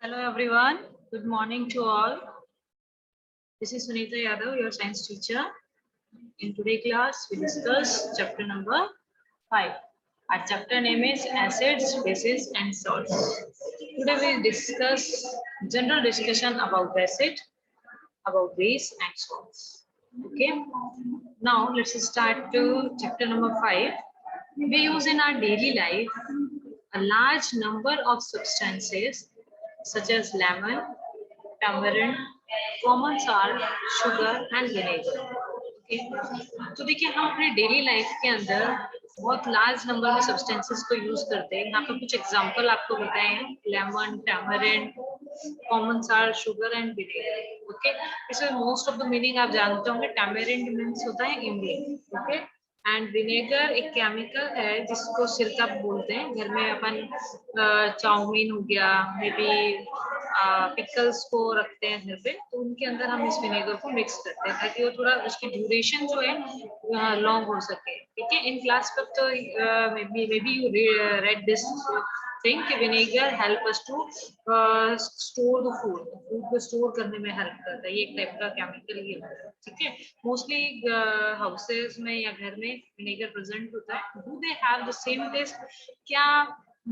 Hello everyone, good morning to all. This is Sunita Yadav, your science teacher. In today's class, we discuss chapter number 5. Our chapter name is Acids, Bases and Salts. Today we discuss general discussion about acid, about base and salts. Okay, now let's start to chapter number 5. We use in our daily life a large number of substances such as lemon, tamarind, common salt, sugar and vinegar. Okay. तो देखिए हम अपने daily life के अंदर बहुत large number में substances को use करते हैं। यहाँ पे कुछ एग्जांपल आपको बताए हैं, lemon, tamarind, common salt, sugar and vinegar. Okay, इसमें मोस्ट ऑफ द मीनिंग आप जानते होंगे। टैमरिंड मीन्स होता है इमली, ओके, एंड विनेगर एक केमिकल है जिसको सिरका बोलते हैं। घर में अपन चाउमीन हो गया, मे बी पिकल्स को रखते हैं घर पे, तो उनके अंदर हम इस विनेगर को मिक्स करते हैं ताकि वो थोड़ा उसकी ड्यूरेशन जो है लॉन्ग हो सके। ठीक है, इन क्लास पर तो maybe you read this thing कि vinegar help us to store the food को स्टोर करने में हेल्प करता है। ये एक टाइप का केमिकल ही होता है। ठीक है, मोस्टली हाउसेस में या घर में विनेगर प्रेजेंट होता है। Do they have the same taste? क्या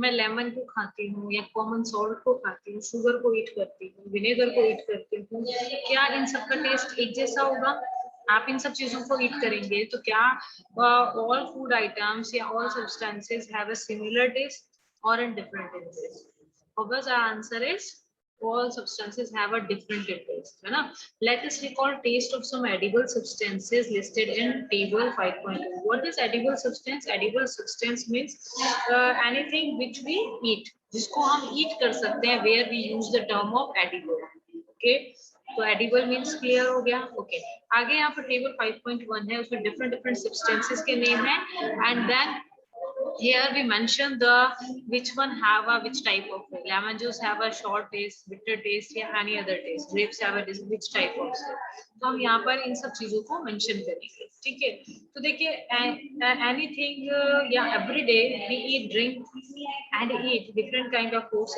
मैं लेमन को खाती हूँ या कॉमन सॉल्ट को खाती हूँ, शुगर को ईट करती हूँ, विनेगर को ईट करती हूँ, क्या इन सबका टेस्ट एक जैसा होगा? आप इन सब चीजों को ईट करेंगे तो क्या ऑल फूड आइटम्स या all substances have a similar taste और in different taste? Obviously our answer is all substances have a different taste, है ना? Let us recall taste of some edible substances listed in table 5.2. What is edible substance? Edible substance means anything which we eat, जिसको हम eat कर सकते हैं, where we use the term of edible. Okay, तो edible means clear हो गया। Okay, आगे यहाँ पर table 5.1 है, उसमें different substances के name है, and then here we mention the which one have a which type of flavor. Lemon juice have a short taste, bitter taste या any other taste. Grapes have a which type of taste. तो हम यहाँ पर इन सब चीजों को mention करेंगे। ठीक है, तो देखिए एनीथिंग या every day we eat drink and eat different kind of fruits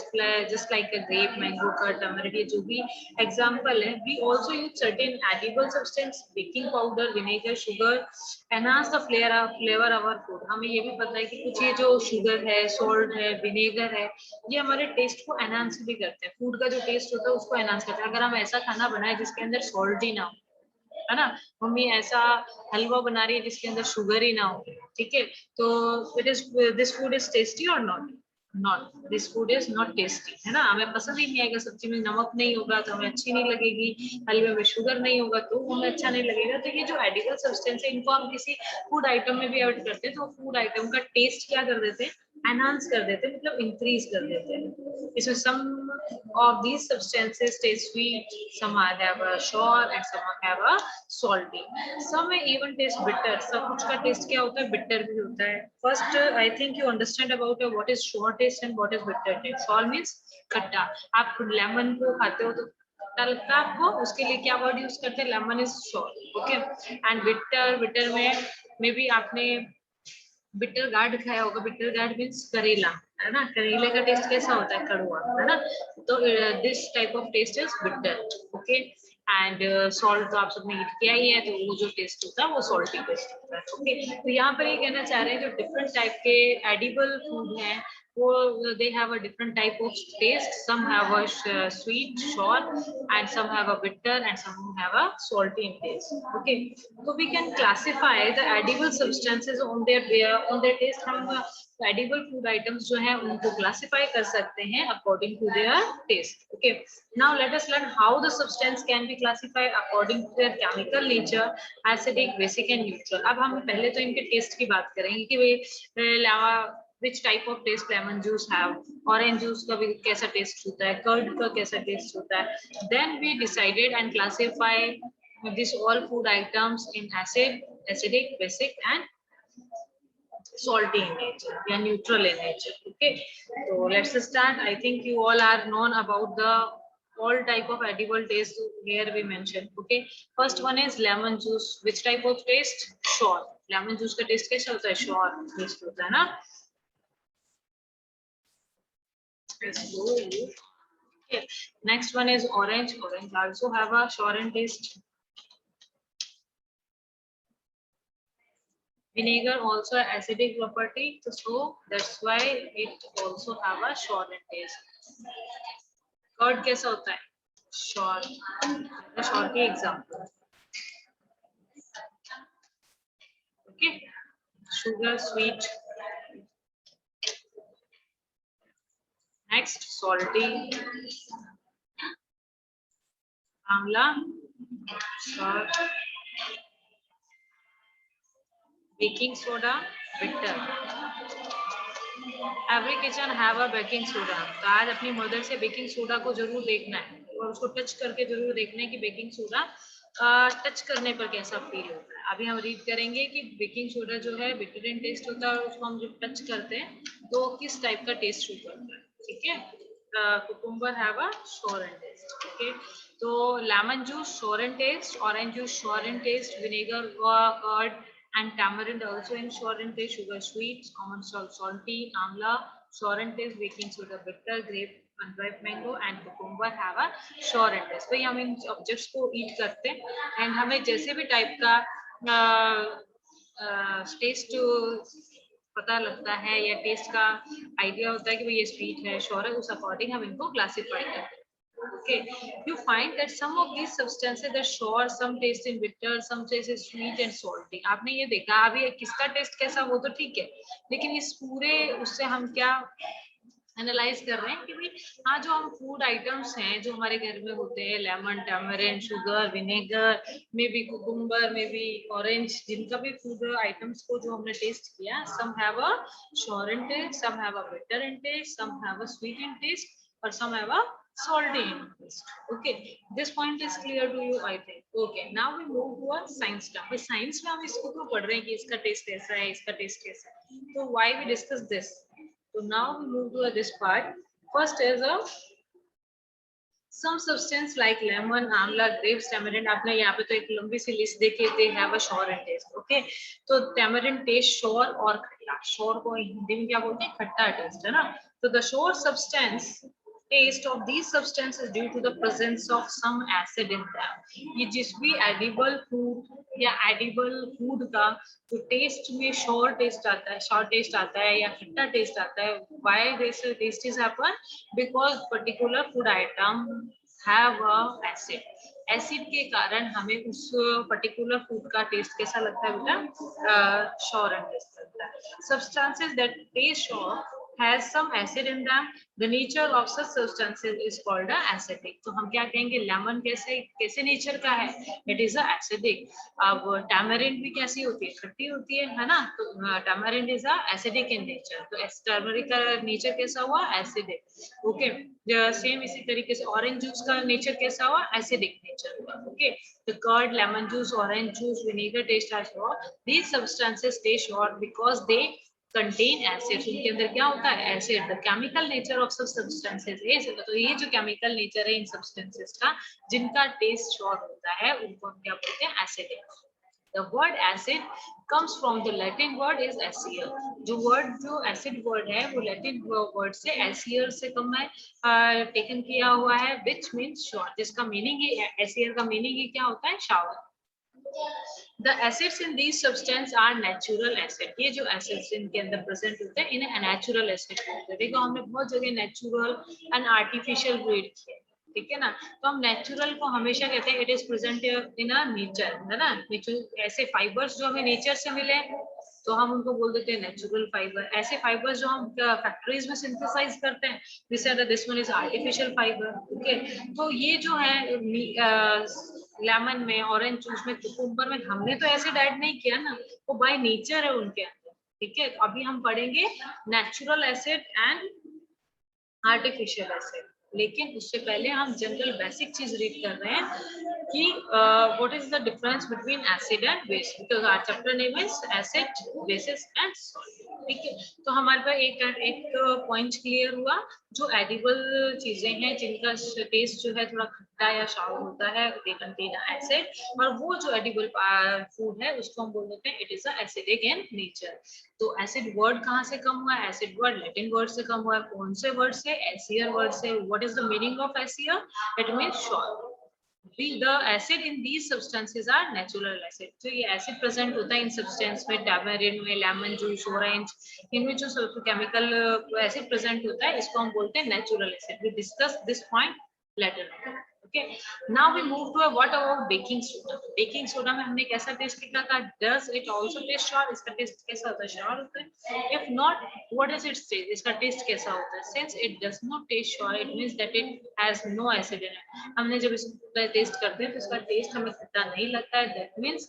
just like a grape, mango, टमाटर, ये जो भी एग्जांपल है। We also use certain edible substance, baking powder, vinegar, sugar enhance the flavour our food. हमें ये भी पता है कि कुछ ये जो शुगर है, सॉल्ट है, विनेगर है, ये हमारे टेस्ट को एनहांस भी करते हैं। फूड का जो टेस्ट होता है उसको एनहांस करते हैं। अगर हम ऐसा खाना बनाए जिसके अंदर सॉल्ट ही ना हो, है ना, मम्मी ऐसा हलवा बना रही है जिसके अंदर शुगर ही ना हो, ठीक है, तो it is this food is tasty और not? Not, this food is not tasty, है ना। हमें पसंद ही नहीं आएगा। सब्जी में नमक नहीं होगा तो हमें अच्छी नहीं लगेगी, हलवे में शुगर नहीं होगा तो हमें अच्छा नहीं लगेगा। तो ये जो एडिबल सब्सटेंस है, इनको हम किसी फूड आइटम में भी ऐड करते हैं तो फूड आइटम का टेस्ट क्या कर देते हैं? एनहांस कर देते हैं, मतलब इंक्रीज कर देते हैं। इसमें सम of these substances taste sweet, some have a sour and some have a salty, some may even taste bitter। सब कुछ का टेस्ट क्या होता है? बिटर भी होता है। First I think you understand about what is sour taste and what is bitter taste। sour means खट्टा। आप लेमन को खाते हो तो खट्टा लगता है आपको, उसके लिए क्या वर्ड यूज करते हैं? Lemon is sour, okay. And bitter, bitter में मे बी आपने बिटर गार्ड खाया होगा। बिटर गार्ड मीन्स करेला, है ना। करेले का टेस्ट कैसा होता है? कड़वा, है ना। तो this type of taste is bitter, okay. And salt तो आप सबने ईट किया ही है, तो वो जो टेस्ट होता है वो सॉल्टी टेस्ट होता है, ओके। तो यहाँ पर ये कहना चाह रहे हैं जो डिफरेंट टाइप के एडिबल फूड हैं वो they have a different type of taste. Some have a sweet, sour, and some have a bitter, and some have a salty in taste. Okay, so we can classify the edible substances on their taste. हम edible food items जो हैं उनको classify कर सकते हैं according to their taste. Okay, now let us learn how the substance can be classified according to their chemical nature, acidic, basic, and neutral. अब हम पहले तो इनके taste की बात करेंगे कि वे which type of taste lemon juice have, orange juice का भी कैसा taste होता है, curd का कैसा taste होता है। Then we decided and classify these all food items in acid, acidic, basic, and salty in nature या neutral in nature. Okay, so let's start. I think you all are known about the all type of edible taste here we mentioned. Okay, first one is lemon juice. Which type of taste? Sour. lemon juice का taste कैसा होता है? sour taste होता है ना। Next one is orange. Orange also have a sour in taste. Vinegar also acidic property, so that's why it also have a sour in taste. Curd कैसा होता है? Sour. Sour के example. Okay. Sugar, sweet. Next, salty. Amla, sour. Baking soda, bitter. Every kitchen have a baking soda. तो आज अपनी mother से baking soda को जरूर देखना है और उसको टच करके जरूर देखना है कि बेकिंग सोडा टच करने पर कैसा फील होता है. अभी हम रीड करेंगे कि बेकिंग सोडा जो है बिटर इन टेस्ट होता है और उसको हम जब टच करते हैं तो किस टाइप का टेस्ट शो करता है. ठीक है. Cucumber have a sour in taste. Okay. तो lemon juice sour in taste, orange juice sour in taste, vinegar, curd and tamarind also in sour in taste, sugar sweet, common salt salty, amla sour in taste, baking soda bitter, grape unripe mango and cucumber have a sour in taste. तो ये हम इन objects को ईट करते हैं and हमें जैसे भी type का टेस्ट पता लगता है या टेस्ट का आइडिया होता है कि भाई ये स्वीट है सोर है, उस अकॉर्डिंग हम इनको क्लासिफाई करते हैं. Okay, you find that some of these substances are sour, some taste in bitter, some taste is sweet and salty. आपने ये देखा अभी किसका टेस्ट कैसा वो तो ठीक है, लेकिन इस पूरे उससे हम क्या एनालाइज कर रहे हैं कि भाई हाँ जो हम फूड आइटम्स हैं जो हमारे घर में होते हैं, lemon, tamarind, sugar, vinegar, maybe cucumber, maybe orange, जिनका भी फूड आइटम्स को जो हमने टेस्ट किया, some have a sour in taste, some have a bitter in taste, some have a sweet in taste, or some have a salty in taste. Okay, this point is clear to you, I think. Okay, now we move to a science term. Science में हम इसको क्यों पढ़ रहे हैं कि इसका test कैसा है, इसका टेस्ट कैसा है, तो why we discuss this? So now we move to this part. First is a some substance like lemon, amla, grapes, tamarind. आपने यहाँ पे तो एक लंबी सी लिस्ट देखी, they have a sour in taste. Okay, तो tamarind taste sour और खट्टा. Sour को हिंदी में क्या बोलते हैं? खट्टा टेस्ट है ना. तो the sour substance taste of these substances due to the presence of some acid in them. ये जिस भी edible food या edible food का तो टेस्ट में sour taste आता है, sour taste आता है या खट्टा टेस्ट आता है. Why this taste is happen? Because particular food item have a acid. Acid के कारण हमें उस पर्टिकुलर फूड का टेस्ट कैसा लगता है बेटा? sour टेस्ट लगता है. Substances that taste sour has some acid in them. The nature of such substances is called acidic. तो हम क्या कहेंगे? लेमन कैसे नेचर का है? It is a acidic. अब टैमरिंड भी कैसी होती है? खट्टी होती है ना. तो tamarind is a acidic in nature. तो टर्मरिक का नेचर कैसा हुआ? Acidic. ओके, सेम इसी तरीके से ऑरेंज जूस का नेचर कैसा हुआ? एसिडिक नेचर हुआ. Okay, the curd, lemon juice, orange juice, vinegar taste are sour. These substances taste sour because they contain acids. उनके अंदर क्या होता है? Acid. The chemical nature of सब सब्सटेंसेस इज, तो ये जो केमिकल नेचर है इन सब्सटेंसेस का जिनका टेस्ट sour होता है उनको हम क्या बोलते हैं? Acidic. The word acid comes from the Latin word is acer. जो acid word है वो Latin word से acer से कम है टेकन किया हुआ है, which means shower. जिसका मीनिंग है acer का मीनिंग ही क्या होता है? Shower. The acids in these substance are natural acid. ये जो acids इनके अंदर present होते हैं इन्हें natural acid कहते हैं. देखो हमने बहुत जगह natural and artificial read किया, ठीक है ना. तो हम नेचुरल को हमेशा कहते हैं it is present in a nature, है ना. ऐसे फाइबर्स जो हमें नेचर से मिले तो हम उनको बोल देते हैं नेचुरल फाइबर. ऐसे फाइबर्स जो हम फैक्ट्रीज में सिंथेसाइज करते हैं this one is artificial fibre. Okay, तो ये जो है लेमन में, ऑरेंज जूस में, कुकुम्बर में हमने तो ऐसे ऐड नहीं किया ना, वो बाय नेचर है उनके अंदर. ठीक है, अभी हम पढ़ेंगे natural acid and artificial acid. लेकिन उससे पहले हम जनरल बेसिक चीज रीड कर रहे हैं कि what is the difference between acid and base, because our chapter name is acid, bases and salt. ठीक है, तो हमारे पास एक पॉइंट क्लियर हुआ. जो एडिबल चीजें हैं जिनका टेस्ट जो है थोड़ा खट्टा खट्टा या शावर होता है, दे कंटेन एसिड। और वो जो एडिबल फूड है उसको हम बोल देते हैं it is acidic in nature. तो एसिड वर्ड कहाँ से कम हुआ है? एसिड वर्ड लैटिन वर्ड से कम हुआ है। कौन से वर्ड से? एसियर वर्ड से। What is the meaning of easier? It means sure. The acid in these substances are natural acid. तो ये acid present होता है इन substance में, tamarind में, lemon juice, orange, इनमें जो केमिकल acid present होता है इसको हम बोलते हैं natural acid. We discuss this point later on. Okay. Now we move to what about baking soda? Baking soda में हमने कैसा टेस्ट किया था? Does it also taste sour? इसका टेस्ट कैसा होता है? sour होता है? If not, what does it taste? इसका टेस्ट कैसा होता है? Since it does not taste sour, it means that it has no acid in it. हमने जब इसका टेस्ट करते हैं तो इसका टेस्ट हमें खट्टा नहीं लगता है। That means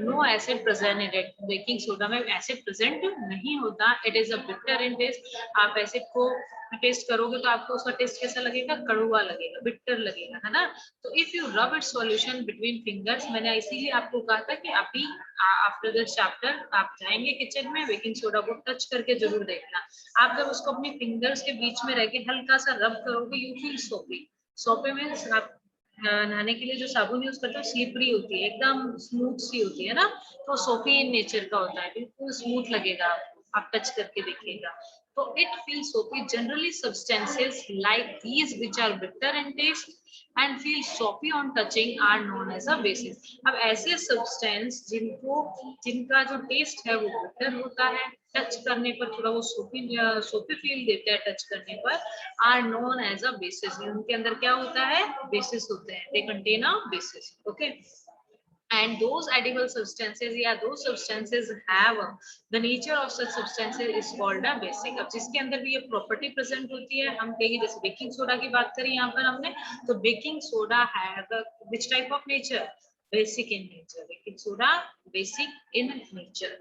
no acid present in it. Baking soda में एसिड प्रेजेंट नहीं होता। It is a bitter in taste. आप एसिड को टेस्ट करोगे तो आपको उसका टेस्ट कैसा लगेगा? कड़वा लगेगा, बिटर लगेगा, है ना। तो if you rub it solution between fingers, मैंने इसीलिए आपको कहा था कि अभी आफ्टर दिस चैप्टर आप जाएंगे किचन में, बेकिंग सोडा को टच करके जरूर देखना। आप जब उसको अपनी फिंगर्स के बीच में रह के हल्का सा रब करोगे, यू फील सोपी। सोपी मीन्स आप नहाने के लिए जो साबुन यूज करते हो स्लिपरी होती है, एकदम स्मूथ सी होती है ना, तो सोपी इन नेचर का होता है, बिल्कुल स्मूथ लगेगा आप टच करके देखिएगा। तो it feel soapy. Generally substances like these which are bitter in taste and feel soapy on touching are known as a basis. अब ऐसे सब्सटेंस जिनका जो टेस्ट है वो बिटर होता है, टच करने पर थोड़ा वो सोपी फील देते हैं टच करने पर, are known as a bases. उनके अंदर क्या होता है? बेसिस होते हैं। They contain a bases. Okay. And those edible substances, yeah, those substances have the nature of such substances is called a basic. अब जिसके अंदर भी ये प्रॉपर्टी प्रेजेंट होती है, हम कहेंगे जैसे बेकिंग सोडा की बात करें यहाँ पर हमने, तो baking soda have which type of nature? Basic in nature. Baking soda basic in nature.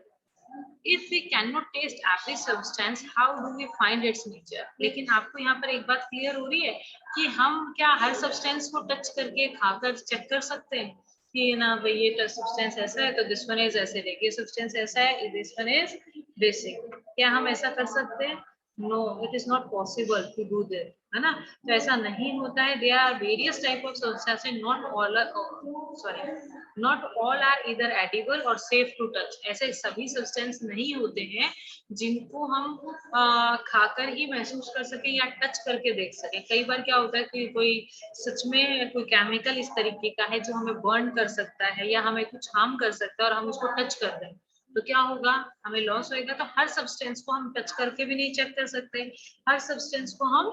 If we cannot taste every substance, how do we find its nature? लेकिन आपको यहाँ पर एक बात क्लियर हो रही है कि हम क्या हर सब्सटेंस को टच करके खाकर चेक कर सकते हैं कि ना भाई ये सब्सटेंस ऐसा है तो दिस वन इज एसिडिक, ये सब्सटेंस ऐसा है दिस वन इज बेसिक? क्या हम ऐसा कर सकते हैं? No, it is not possible to do this, है ना। तो ऐसा नहीं होता है। There are various type of substances, not all are इधर एडिबल और सेफ टू टच। ऐसे सभी सब्सटेंस नहीं होते हैं जिनको हम खाकर ही महसूस कर सके या टच करके देख सके। कई बार क्या होता है कि कोई सच में कोई केमिकल इस तरीके का है जो हमें बर्न कर सकता है या हमें कुछ हार्म कर सकता है और हम उसको टच कर दें तो क्या होगा? हमें लॉस होएगा। तो हर सब्सटेंस को हम टच करके भी नहीं चेक कर सकते, हर सब्सटेंस को हम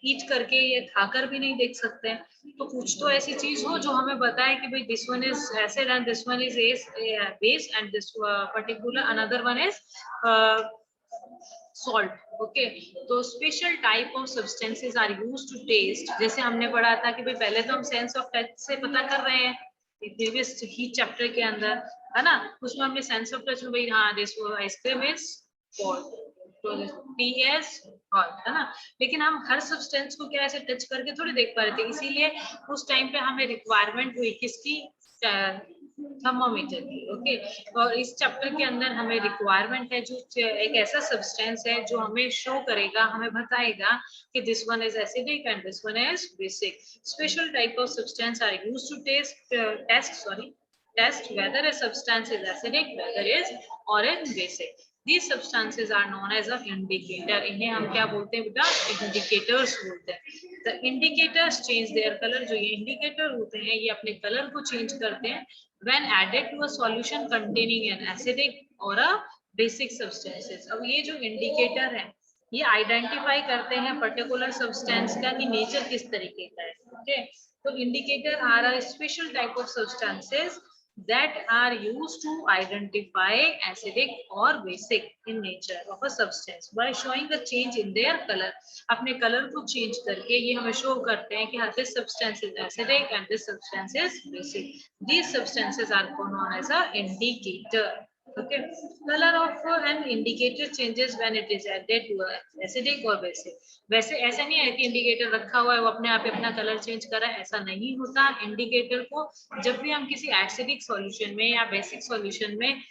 हीट करके या खाकर भी नहीं देख सकते। तो कुछ तो ऐसी चीज हो जो हमें बताए कि भाई this one is acid and this one is base and this particular another one is salt. Okay. तो special type of substances are used to taste. जैसे हमने पढ़ा था कि भाई पहले तो हम सेंस ऑफ टच से पता कर रहे हैं प्रीवियस ही चैप्टर के अंदर, है ना। उसमें हमने सेंस ऑफ टच में भाई हाँ दिस आइसक्रीम इज कोल्ड, तो टीएस हॉट, है ना। लेकिन हम हर सब्सटेंस को क्या ऐसे टच करके थोड़ी देख पा रहे थे, इसीलिए उस टाइम पे हमें रिक्वायरमेंट हुई किसकी? थर्मोमीटर की। ओके। और इस चैप्टर के अंदर हमें रिक्वायरमेंट है जो एक ऐसा सब्सटेंस है जो हमें शो करेगा, हमें बताएगा कि this one is acidic and this one is basic. Special type of substance are used to test whether a substance is acidic, whether is or is basic. These substances are known as an indicator. इन्हें हम क्या बोलते हैं बेटा? indicators बोलते हैं। The indicators change their color. जो ये indicator होते हैं ये अपने कलर को चेंज करते हैं when added to a solution containing an acidic or a basic substances. अब ये जो indicator है ये आइडेंटिफाई करते हैं पर्टिकुलर सब्सटेंस का कि नेचर किस तरीके का है। ओके। तो indicator are a special type of substances that are used to identify acidic or basic in nature of a substance by showing a change in their color. अपने colour को change करके ये हमें शो करते हैं कि this substance is acidic and this substance is basic. These substances are known as a indicator. Okay. Color of an indicator changes when it is added to acidic or basic. वैसे ऐसा नहीं है कि indicator रखा हुआ है वो अपने आप अपना कलर चेंज कर रहा है, ऐसा नहीं होता। इंडिकेटर को जब भी हम किसी एसिडिक सॉल्यूशन में या बेसिक सॉल्यूशन में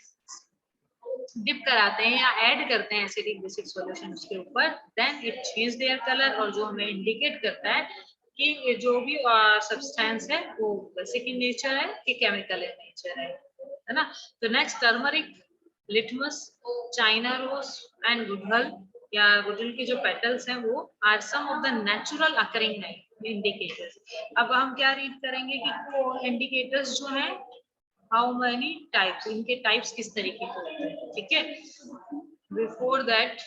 डिप कराते हैं या ऐड करते हैं एसिडिक बेसिक सॉल्यूशन उसके ऊपर, then it change their colour, और जो हमें इंडिकेट करता है कि ये जो भी सब्सटेंस है वो बेसिक इन नेचर है कि केमिकल इन नेचर है ना। तो next turmeric, litmus, China rose and गुड़हल या गुड़हल के जो पेटल्स हैं वो are some of the natural occurring indicators. अब हम क्या रीड करेंगे कि इंडिकेटर्स जो हैं हाउ मेनी टाइप्स, इनके टाइप्स किस तरीके के होते हैं, ठीक है। Before that